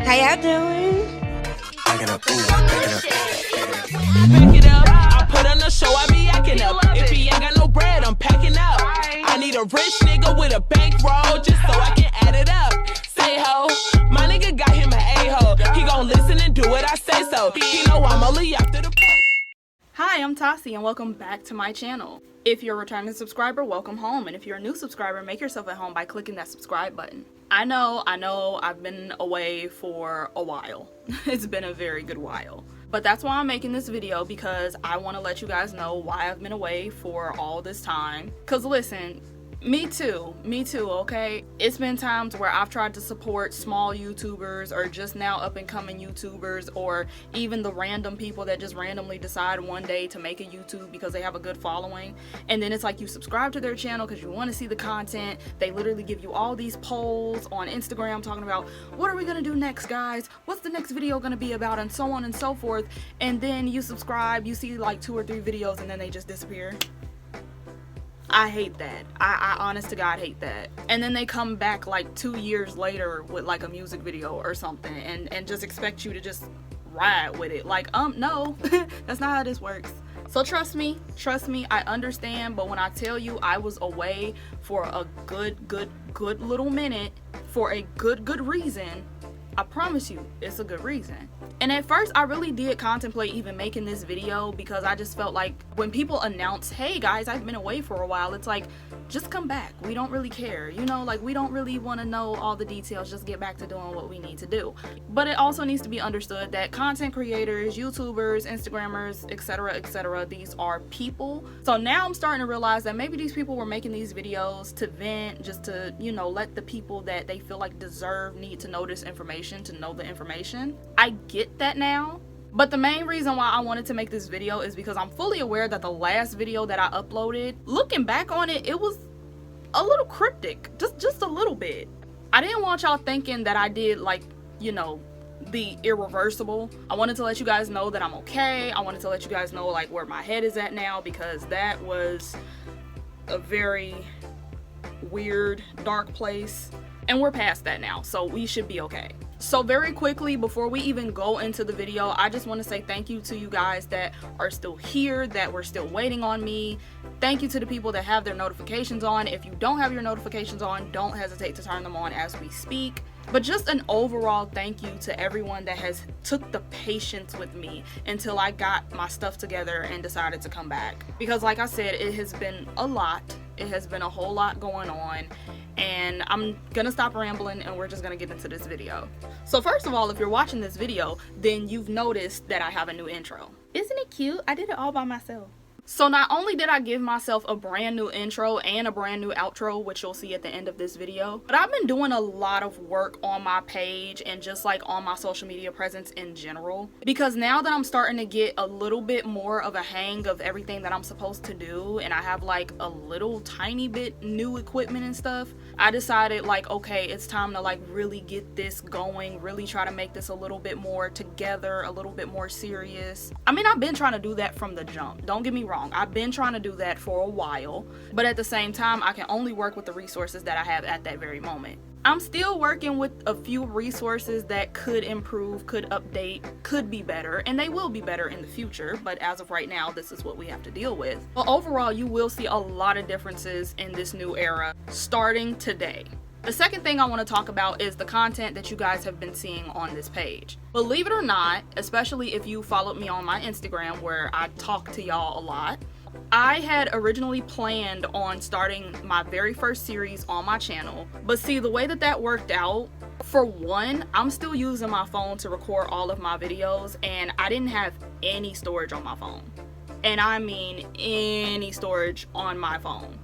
How y'all doing? Back it up, ooh, back it up. Back it up, I put on a show, I be acting up. If he ain't got no bread, I'm packing up. I need a rich nigga with a bankroll just so I can add it up. Say ho, my nigga got him an a-hole. He gon' listen and do what I say so. He know I'm only after the. Hi, I'm Tassie and welcome back to my channel. If you're a returning subscriber, welcome home. And if you're a new subscriber, make yourself at home by clicking that subscribe button. I know, I've been away for a while. It's been a very good while. But that's why I'm making this video, because I want to let you guys know why I've been away for all this time. Because listen, me too, okay? It's been times where I've tried to support small YouTubers or just now up and coming YouTubers, or even the random people that just randomly decide one day to make a YouTube because they have a good following. And then it's like you subscribe to their channel because you want to see the content. They literally give you all these polls on Instagram talking about, what are we going to do next, guys? What's the next video going to be about? And so on and so forth. And then you subscribe, you see like 2 or 3 videos, and then they just disappear. I hate that. I honest to God hate that. And then they come back like 2 years later with like a music video or something and just expect you to just ride with it. Like, no, that's not how this works. So trust me, I understand, but when I tell you I was away for a good little minute for a good reason, I promise you, it's a good reason. And at first, I really did contemplate even making this video because I just felt like when people announce, hey guys, I've been away for a while, it's like, just come back. We don't really care. You know, like we don't really want to know all the details. Just get back to doing what we need to do. But it also needs to be understood that content creators, YouTubers, Instagrammers, etc., these are people. So now I'm starting to realize that maybe these people were making these videos to vent, just to, you know, let the people that they feel like need to know this information, to know the information. I get that now. But the main reason why I wanted to make this video is because I'm fully aware that the last video that I uploaded, looking back on it, it was a little cryptic, just a little bit. I didn't want y'all thinking that I did like, you know, the irreversible. I wanted to let you guys know that I'm okay. I wanted to let you guys know like where my head is at now, because that was a very weird, dark place. And we're past that now, so we should be okay. So very quickly, before we even go into the video, I just want to say thank you to you guys that are still here, that were still waiting on me. Thank you to the people that have their notifications on. If you don't have your notifications on, don't hesitate to turn them on as we speak. But just an overall thank you to everyone that has took the patience with me until I got my stuff together and decided to come back. Because like I said, it has been a lot. It has been a whole lot going on. And I'm gonna stop rambling and we're just gonna get into this video. So first of all, if you're watching this video, then you've noticed that I have a new intro. Isn't it cute? I did it all by myself. So not only did I give myself a brand new intro and a brand new outro, which you'll see at the end of this video, but I've been doing a lot of work on my page and just like on my social media presence in general. Because now that I'm starting to get a little bit more of a hang of everything that I'm supposed to do, and I have like a little tiny bit new equipment and stuff, I decided like, okay, it's time to like really get this going, really try to make this a little bit more together, a little bit more serious. I mean, I've been trying to do that from the jump, don't get me wrong. I've been trying to do that for a while, but at the same time, I can only work with the resources that I have at that very moment. I'm still working with a few resources that could improve, could update, could be better, and they will be better in the future, but as of right now, this is what we have to deal with. But overall, you will see a lot of differences in this new era starting today. The second thing I want to talk about is the content that you guys have been seeing on this page. Believe it or not, especially if you followed me on my Instagram where I talk to y'all a lot, I had originally planned on starting my very first series on my channel. But see, the way that worked out, for one, I'm still using my phone to record all of my videos, and I didn't have any storage on my phone. And I mean any storage on my phone.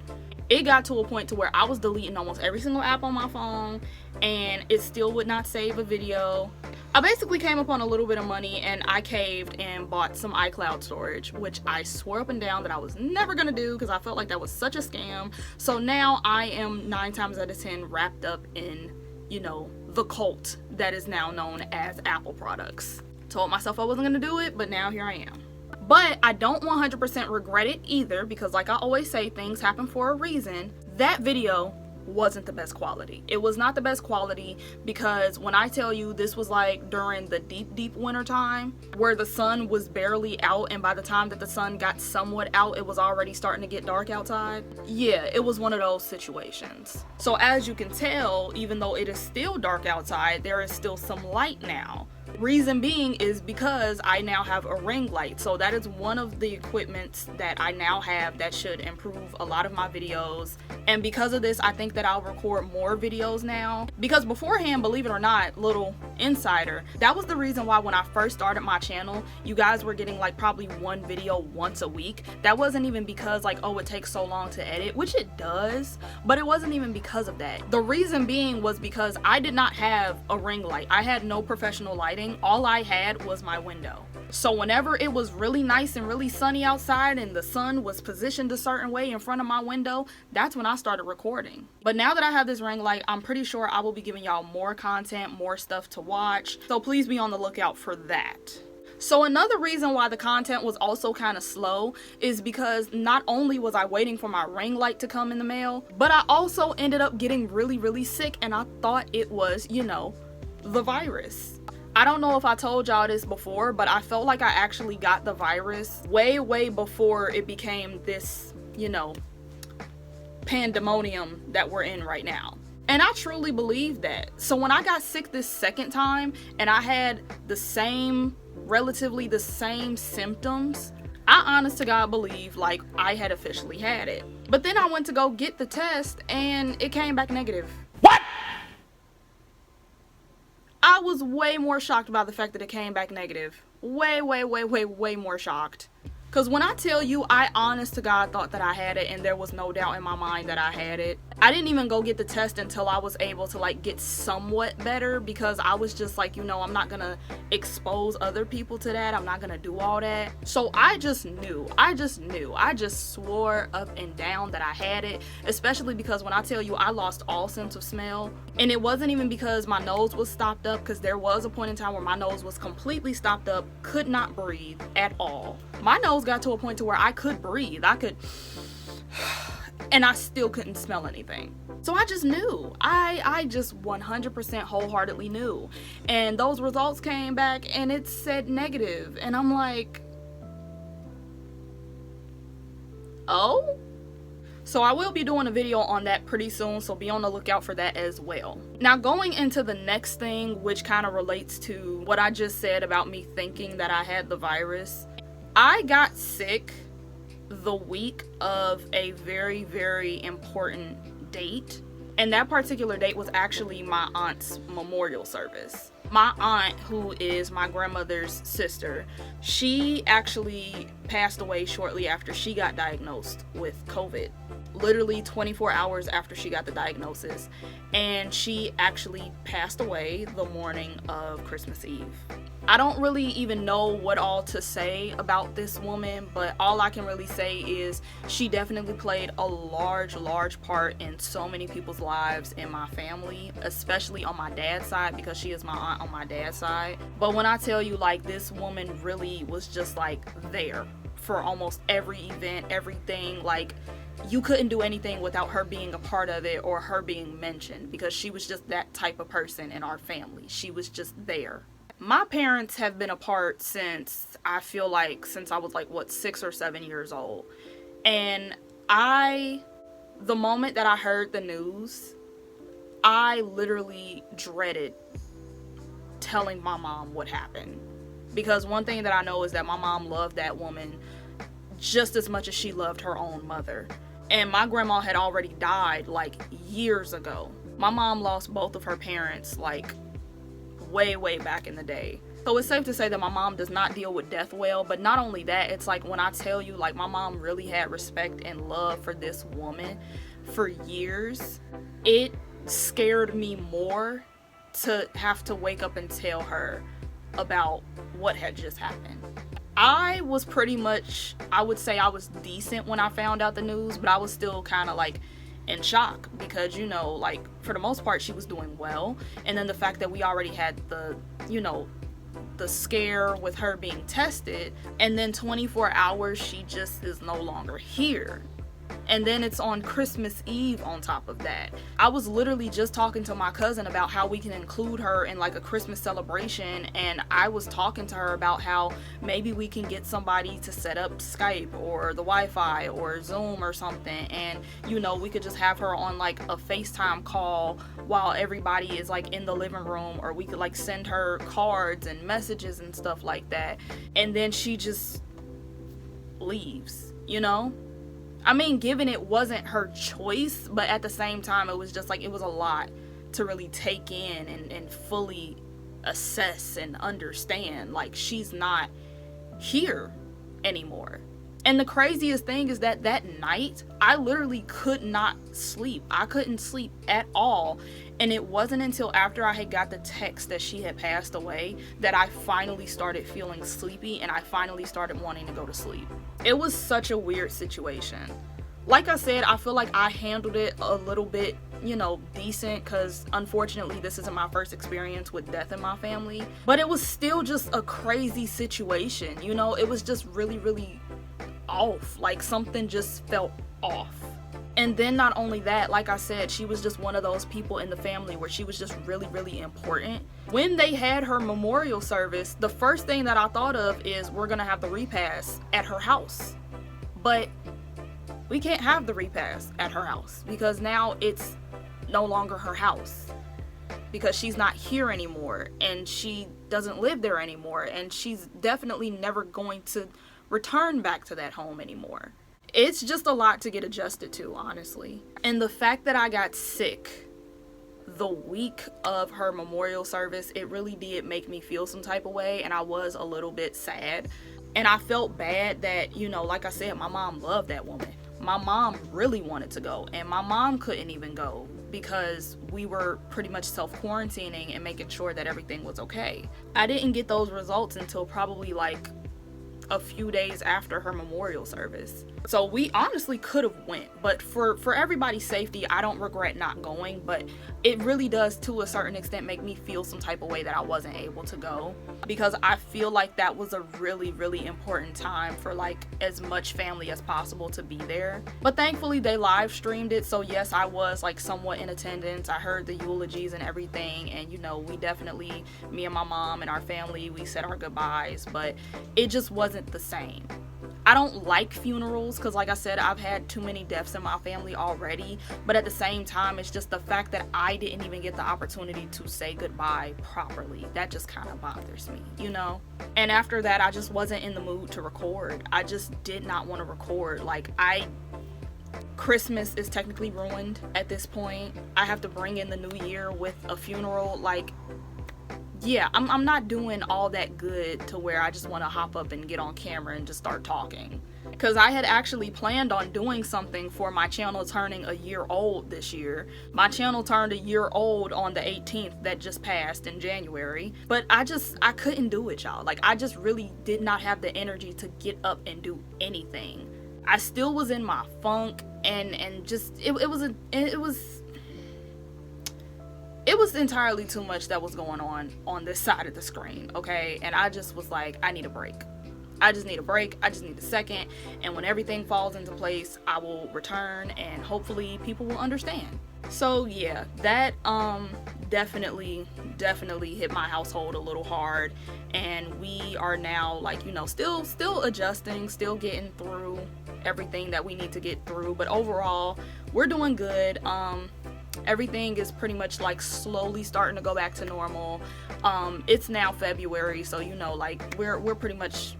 It got to a point to where I was deleting almost every single app on my phone and it still would not save a video. I basically came upon a little bit of money and I caved and bought some iCloud storage, which I swore up and down that I was never gonna do because I felt like that was such a scam. So now I am 9 times out of 10 wrapped up in, you know, the cult that is now known as Apple products. Told myself I wasn't gonna do it, but now here I am. But I don't 100% regret it either, because like I always say, things happen for a reason. That video wasn't the best quality. It was not the best quality because when I tell you this was like during the deep winter time where the sun was barely out, and by the time that the sun got somewhat out, it was already starting to get dark outside. Yeah, it was one of those situations. So as you can tell, even though it is still dark outside, there is still some light now. Reason being is because I now have a ring light. So that is one of the equipments that I now have that should improve a lot of my videos. And because of this, I think that I'll record more videos now. Because beforehand, believe it or not, little insider, that was the reason why when I first started my channel, you guys were getting like probably one video once a week. That wasn't even because like, oh, it takes so long to edit, which it does, but it wasn't even because of that. The reason being was because I did not have a ring light. I had no professional lighting. All I had was my window. So whenever it was really nice and really sunny outside and the sun was positioned a certain way in front of my window, that's when I started recording. But now that I have this ring light, I'm pretty sure I will be giving y'all more content, more stuff to watch. So please be on the lookout for that. So another reason why the content was also kind of slow is because not only was I waiting for my ring light to come in the mail, but I also ended up getting really sick, and I thought it was, you know, the virus. I don't know if I told y'all this before, but I felt like I actually got the virus way before it became this, you know, pandemonium that we're in right now. And I truly believe that. So when I got sick this second time and I had relatively the same symptoms, I honest to God believe like I had officially had it. But then I went to go get the test and it came back negative. What? I was way more shocked by the fact that it came back negative. Way more shocked. Because when I tell you, I honest to God thought that I had it, and there was no doubt in my mind that I had it. I didn't even go get the test until I was able to like get somewhat better, because I was just like, you know, I'm not gonna expose other people to that. I'm not gonna do all that. So I just knew. I just swore up and down that I had it, especially because when I tell you I lost all sense of smell. And it wasn't even because my nose was stopped up, because there was a point in time where my nose was completely stopped up, could not breathe at all. My nose got to a point to where I could breathe. I could, and I still couldn't smell anything. So I just knew. I just 100% wholeheartedly knew. And those results came back and it said negative. And I'm like, oh? So I will be doing a video on that pretty soon, so be on the lookout for that as well. Now going into the next thing, which kind of relates to what I just said about me thinking that I had the virus. I got sick the week of a very important date, and that particular date was actually my aunt's memorial service. My aunt, who is my grandmother's sister, she actually passed away shortly after she got diagnosed with COVID. Literally 24 hours after she got the diagnosis, and she actually passed away the morning of Christmas Eve. I don't really even know what all to say about this woman, but all I can really say is she definitely played a large part in so many people's lives in my family, especially on my dad's side, because she is my aunt on my dad's side. But when I tell you, like, this woman really was just like there for almost every event, everything. Like, you couldn't do anything without her being a part of it or her being mentioned, because she was just that type of person in our family. She was just there. My parents have been apart since I was like, what, 6 or 7 years old. And the moment that I heard the news, I literally dreaded telling my mom what happened. Because one thing that I know is that my mom loved that woman just as much as she loved her own mother. And my grandma had already died like years ago. My mom lost both of her parents like way back in the day. So it's safe to say that my mom does not deal with death well. But not only that, it's like when I tell you, like, my mom really had respect and love for this woman for years, it scared me more to have to wake up and tell her about what had just happened. I was pretty much, I would say I was decent when I found out the news, but I was still kind of like in shock, because, you know, like, for the most part she was doing well, and then the fact that we already had the, you know, the scare with her being tested, and then 24 hours she just is no longer here. And then it's on Christmas Eve on top of that. I was literally just talking to my cousin about how we can include her in like a Christmas celebration, and I was talking to her about how maybe we can get somebody to set up Skype or the Wi-Fi or Zoom or something, and you know, we could just have her on like a FaceTime call while everybody is like in the living room, or we could like send her cards and messages and stuff like that. And then she just leaves, you know? I mean, given it wasn't her choice, but at the same time, it was just like, it was a lot to really take in and fully assess and understand. Like, she's not here anymore. And the craziest thing is that that night, I literally could not sleep. I couldn't sleep at all. And it wasn't until after I had got the text that she had passed away that I finally started feeling sleepy and I finally started wanting to go to sleep. It was such a weird situation. Like I said, I feel like I handled it a little bit, you know, decent, because unfortunately this isn't my first experience with death in my family. But it was still just a crazy situation, you know? It was just really, really off. Like, something just felt off. And then not only that, like I said, she was just one of those people in the family where she was just really, really important. When they had her memorial service, the first thing that I thought of is we're gonna have the repast at her house. But we can't have the repast at her house because now it's no longer her house, because she's not here anymore and she doesn't live there anymore, and she's definitely never going to return back to that home anymore. It's just a lot to get adjusted to, honestly. And the fact that I got sick the week of her memorial service, it really did make me feel some type of way, and I was a little bit sad. And I felt bad that, you know, like I said, my mom loved that woman. My mom really wanted to go, and my mom couldn't even go because we were pretty much self-quarantining and making sure that everything was okay. I didn't get those results until probably like a few days after her memorial service. So we honestly could have went, but for everybody's safety, I don't regret not going, but it really does to a certain extent make me feel some type of way that I wasn't able to go, because I feel like that was a really, really important time for like as much family as possible to be there. But thankfully they live streamed it, so yes, I was like somewhat in attendance. I heard the eulogies and everything, and you know, we definitely, me and my mom and our family, we said our goodbyes, but it just wasn't the same. I don't like funerals because, like I said, I've had too many deaths in my family already, but at the same time, it's just the fact that I didn't even get the opportunity to say goodbye properly. That just kind of bothers me, you know? And after that, I just wasn't in the mood to record. I just did not want to record. Like, Christmas is technically ruined at this point. I have to bring in the new year with a funeral. Like, yeah, I'm not doing all that good to where I just want to hop up and get on camera and just start talking. Because I had actually planned on doing something for my channel turning a year old this year. My channel turned a year old on the 18th that just passed in January. But I couldn't do it, y'all. Like, I just really did not have the energy to get up and do anything. I still was in my funk, and just, it was entirely too much that was going on this side of the screen, okay? And I just was like, I need a break. I just need a break. I just need a second. And when everything falls into place, I will return, and hopefully people will understand. So yeah, that definitely hit my household a little hard, and we are now, like, you know, still adjusting, still getting through everything that we need to get through, but overall we're doing good. Everything is pretty much like slowly starting to go back to normal. It's now February, so you know, like, we're pretty much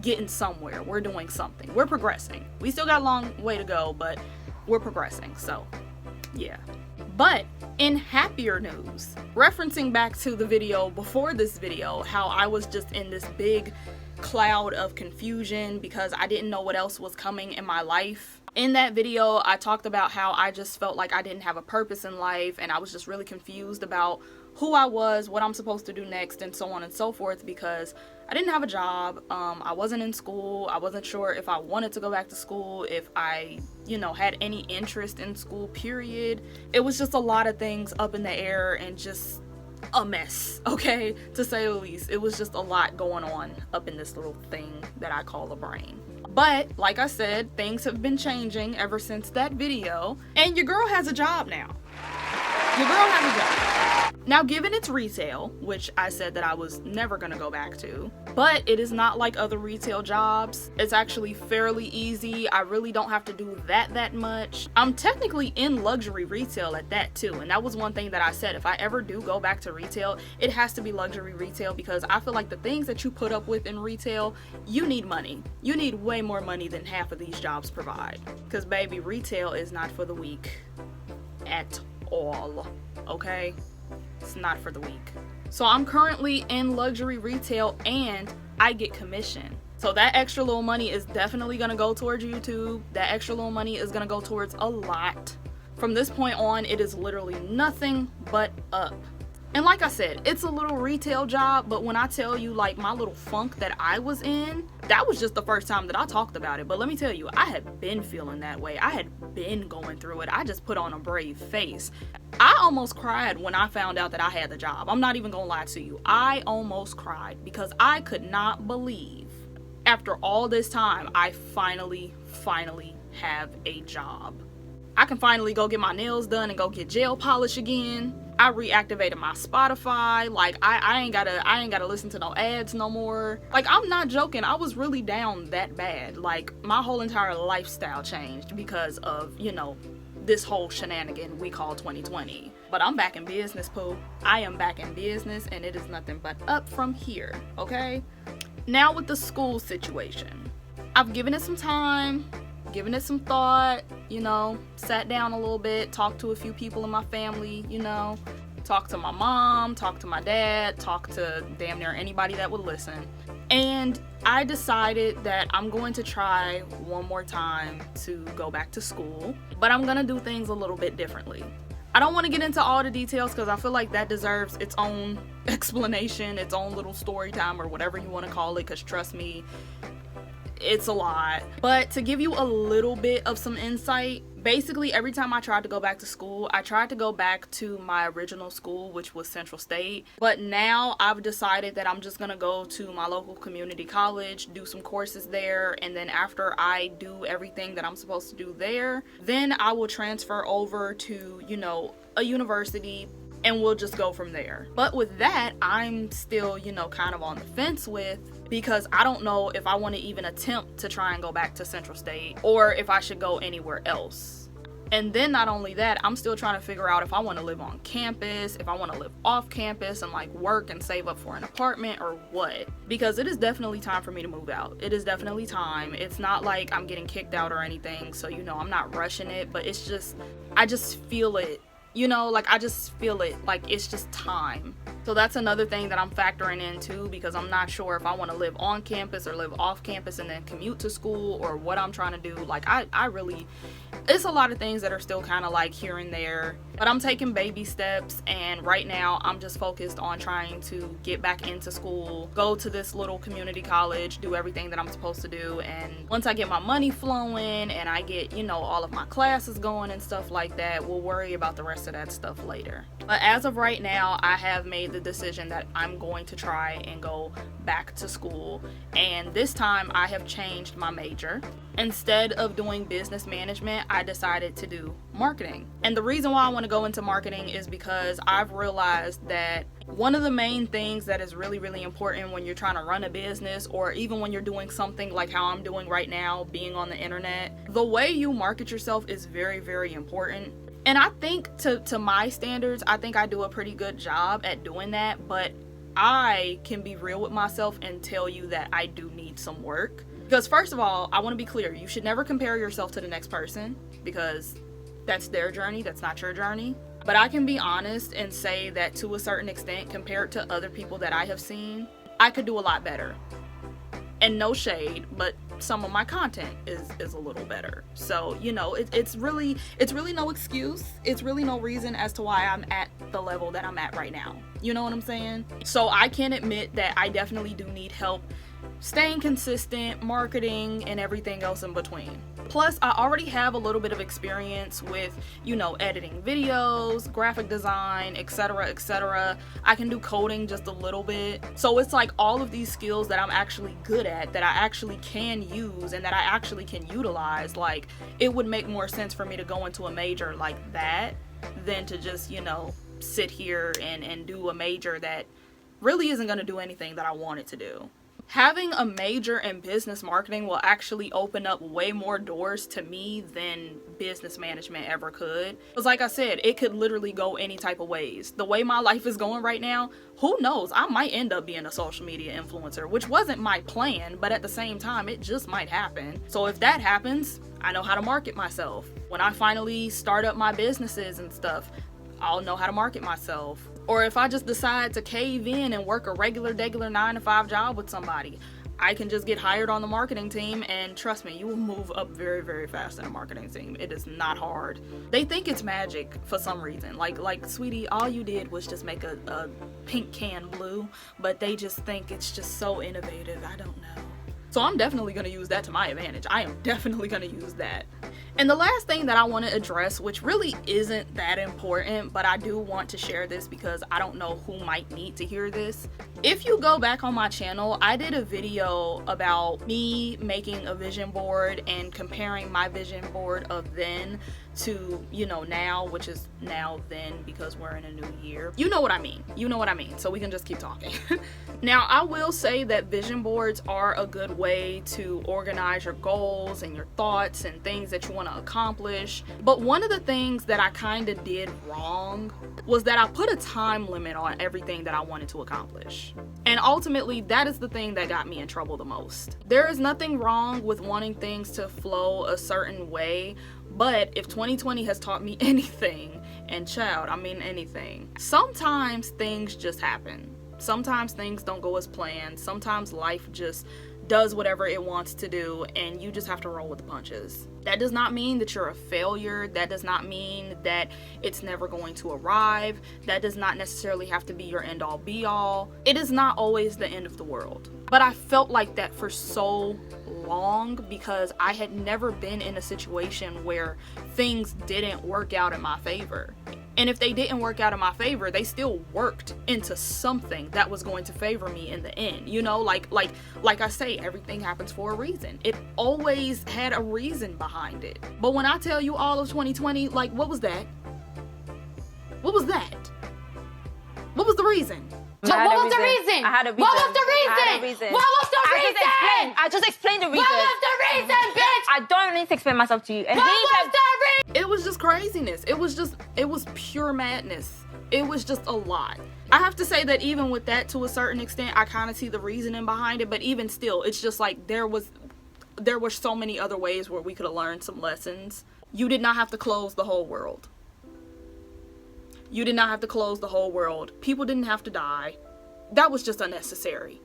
getting somewhere. We're doing something. We're progressing. We still got a long way to go, but we're progressing. So yeah. But in happier news, referencing back to the video before this video, how I was just in this big cloud of confusion because I didn't know what else was coming in my life. In that video, I talked about how I just felt like I didn't have a purpose in life, and I was just really confused about who I was, what I'm supposed to do next, and so on and so forth, because I didn't have a job. I wasn't in school. I wasn't sure if I wanted to go back to school, if I, you know, had any interest in school, period. It was just a lot of things up in the air and just a mess, okay, to say the least. It was just a lot going on up in this little thing that I call a brain. But like I said, things have been changing ever since that video, and your girl has a job now. Your girl has a job. Now, given it's retail, which I said that I was never gonna go back to, but it is not like other retail jobs. It's actually fairly easy. I really don't have to do that much. I'm technically in luxury retail at that too, and that was one thing that I said. If I ever do go back to retail, it has to be luxury retail, because I feel like the things that you put up with in retail, you need money. You need way more money than half of these jobs provide. Because baby, retail is not for the weak at all, okay? It's not for the weak. So I'm currently in luxury retail and I get commission. So that extra little money is definitely gonna go towards YouTube. That extra little money is gonna go towards a lot. From this point on, it is literally nothing but up. And like I said, it's a little retail job, but when I tell you like my little funk that I was in, that was just the first time that I talked about it. But let me tell you, I had been feeling that way. I had been going through it. I just put on a brave face. I almost cried when I found out that I had the job. I'm not even gonna lie to you. I almost cried because I could not believe after all this time, I finally have a job. I can finally go get my nails done and go get gel polish again. I reactivated my Spotify. Like I ain't gotta listen to no ads no more. Like, I'm not joking. I was really down that bad. Like, my whole entire lifestyle changed because of, you know, this whole shenanigan we call 2020. But I'm back in business, Pooh. I am back in business, and it is nothing but up from here, okay? Now with the school situation, I've given it some time, given it some thought, you know, sat down a little bit, talked to a few people in my family, you know, talked to my mom, talked to my dad, talked to damn near anybody that would listen. And I decided that I'm going to try one more time to go back to school, but I'm gonna do things a little bit differently. I don't want to get into all the details because I feel like that deserves its own explanation, its own little story time, or whatever you want to call it, because trust me, it's a lot. But to give you a little bit of some insight, basically every time I tried to go back to school, I tried to go back to my original school, which was Central State. But now I've decided that I'm just gonna go to my local community college, do some courses there, and then after I do everything that I'm supposed to do there, then I will transfer over to, you know, a university, and we'll just go from there. But with that, I'm still, you know, kind of on the fence with, because I don't know if I want to even attempt to try and go back to Central State or if I should go anywhere else. And then not only that, I'm still trying to figure out if I want to live on campus, if I want to live off campus and like work and save up for an apartment, or what. Because it is definitely time for me to move out. It is definitely time. It's not like I'm getting kicked out or anything, so you know, I'm not rushing it, but it's just, I just feel it. You know, like I just feel it, like it's just time. So that's another thing that I'm factoring in too, because I'm not sure if I want to live on campus or live off campus and then commute to school, or what I'm trying to do. Like I really, it's a lot of things that are still kind of like here and there, but I'm taking baby steps, and right now I'm just focused on trying to get back into school, go to this little community college, do everything that I'm supposed to do, and once I get my money flowing and I get, you know, all of my classes going and stuff like that, we'll worry about the rest of that stuff later. But as of right now, I have made the decision that I'm going to try and go back to school, and this time I have changed my major. Instead of doing business management, I decided to do marketing. And the reason why I want to go into marketing is because I've realized that one of the main things that is really important when you're trying to run a business, or even when you're doing something like how I'm doing right now, being on the internet, the way you market yourself is very important. And I think to my standards, I think I do a pretty good job at doing that, but I can be real with myself and tell you that I do need some work. Because first of all, I want to be clear, you should never compare yourself to the next person, because that's their journey, that's not your journey. But I can be honest and say that to a certain extent, compared to other people that I have seen, I could do a lot better. And no shade, but some of my content is a little better. So, you know, it's really no excuse. It's really no reason as to why I'm at the level that I'm at right now. You know what I'm saying? So I can admit that I definitely do need help staying consistent, marketing, and everything else in between. Plus, I already have a little bit of experience with, editing videos, graphic design, etc., etc. I can do coding just a little bit. So it's like all of these skills that I'm actually good at, that I actually can use and that I actually can utilize. Like, it would make more sense for me to go into a major like that than to just, sit here and do a major that really isn't going to do anything that I want it to do. Having a major in business marketing will actually open up way more doors to me than business management ever could. Because like I said, it could literally go any type of ways. The way my life is going right now, who knows? I might end up being a social media influencer, which wasn't my plan, but at the same time, it just might happen. So if that happens, I know how to market myself. When I finally start up my businesses and stuff, I'll know how to market myself. Or if I just decide to cave in and work a regular 9-to-5 job with somebody, I can just get hired on the marketing team, and trust me, you will move up very, very fast in a marketing team. It is not hard. They think it's magic for some reason. Like, sweetie, all you did was just make a pink can blue, but they just think it's just so innovative. I don't know. So I'm definitely going to use that to my advantage. I am definitely going to use that. And the last thing that I want to address, which really isn't that important, but I do want to share this because I don't know who might need to hear this. If you go back on my channel, I did a video about me making a vision board and comparing my vision board of then to, now, which is now then because we're in a new year. You know what I mean. So we can just keep talking. Now, I will say that vision boards are a good way to organize your goals and your thoughts and things that you want to accomplish. But one of the things that I kind of did wrong was that I put a time limit on everything that I wanted to accomplish. And ultimately, that is the thing that got me in trouble the most. There is nothing wrong with wanting things to flow a certain way, but if 2020 has taught me anything, and child, I mean anything, sometimes things just happen. Sometimes things don't go as planned. Sometimes life just does whatever it wants to do, and you just have to roll with the punches. That does not mean that you're a failure. That does not mean that it's never going to arrive. That does not necessarily have to be your end all be all. It is not always the end of the world. But I felt like that for so long because I had never been in a situation where things didn't work out in my favor. And if they didn't work out in my favor, they still worked into something that was going to favor me in the end. Like I say, everything happens for a reason. It always had a reason behind it. But when I tell you all of 2020, what was that? What was that? What was the reason? So what was the reason? I had a reason. What was the reason? I had a reason. What was the reason? I just explained the reason. What was the reason, bitch? I don't need to explain myself to you. And What was the reason? It was just craziness. It was pure madness. It was just a lot. I have to say that even with that, to a certain extent, I kind of see the reasoning behind it, but even still, it's just like there were so many other ways where we could have learned some lessons. You did not have to close the whole world. You did not have to close the whole world. People didn't have to die. That was just unnecessary.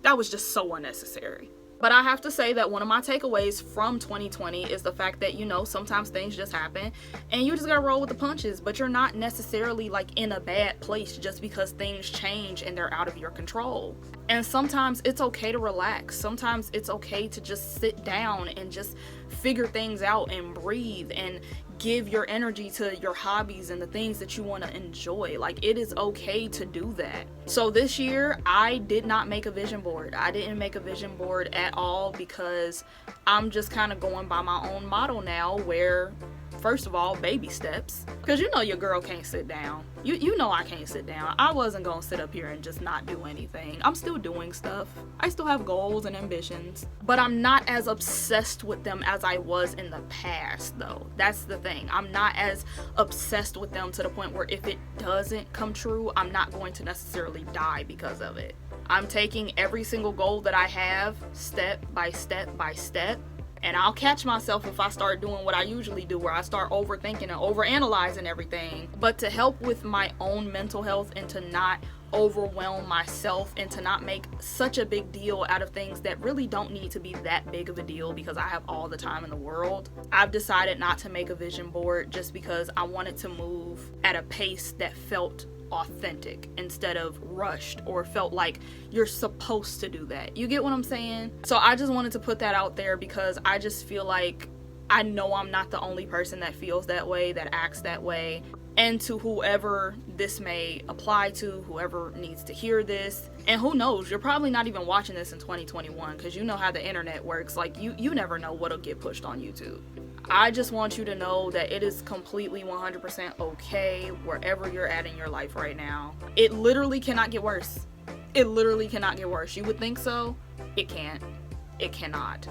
That was just so unnecessary. But I have to say that one of my takeaways from 2020 is the fact that, sometimes things just happen and you just gotta roll with the punches, but you're not necessarily in a bad place just because things change and they're out of your control. And sometimes it's okay to relax. Sometimes it's okay to just sit down and just figure things out and breathe and give your energy to your hobbies and the things that you want to enjoy. It is okay to do that. So this year, I did not make a vision board. I didn't make a vision board at all because I'm just kind of going by my own model now where, first of all, baby steps. Because your girl can't sit down. You know I can't sit down. I wasn't going to sit up here and just not do anything. I'm still doing stuff. I still have goals and ambitions. But I'm not as obsessed with them as I was in the past, though. That's the thing. I'm not as obsessed with them to the point where if it doesn't come true, I'm not going to necessarily die because of it. I'm taking every single goal that I have step by step by step. And I'll catch myself if I start doing what I usually do, where I start overthinking and overanalyzing everything. But to help with my own mental health and to not overwhelm myself and to not make such a big deal out of things that really don't need to be that big of a deal because I have all the time in the world, I've decided not to make a vision board just because I wanted to move at a pace that felt authentic instead of rushed or felt like you're supposed to do that. You get what I'm saying? So I just wanted to put that out there because I just feel like I know I'm not the only person that feels that way, that acts that way. And to whoever this may apply to, whoever needs to hear this, and who knows, you're probably not even watching this in 2021 because you know how the internet works. Like, you never know what'll get pushed on YouTube. I just want you to know that it is completely 100% okay wherever you're at in your life right now. It literally cannot get worse. It literally cannot get worse. You would think so? It can't. It cannot.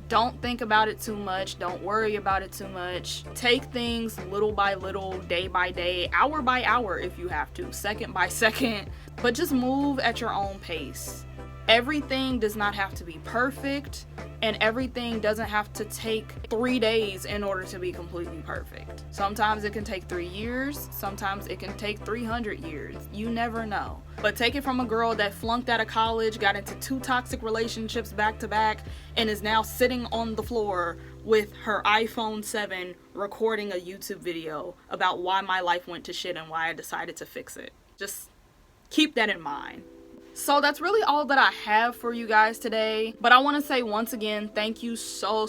Don't think about it too much. Don't worry about it too much. Take things little by little, day by day, hour by hour if you have to, second by second, but just move at your own pace. Everything does not have to be perfect, and everything doesn't have to take 3 days in order to be completely perfect. Sometimes it can take 3 years, sometimes it can take 300 years. You never know. But take it from a girl that flunked out of college, got into 2 toxic relationships back to back, and is now sitting on the floor with her iPhone 7 recording a YouTube video about why my life went to shit and why I decided to fix it. Just keep that in mind. So that's really all that I have for you guys today. But I want to say once again, thank you so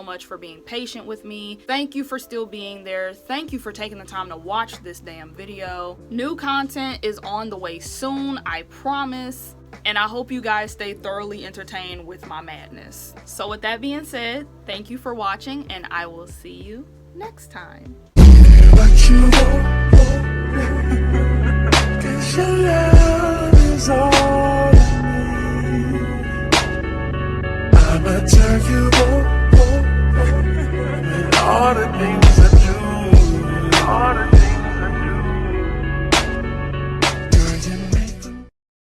much for being patient with me. Thank you for still being there. Thank you for taking the time to watch this damn video. New content is on the way soon, I promise. And I hope you guys stay thoroughly entertained with my madness. So with that being said, thank you for watching, and I will see you next time. What you want?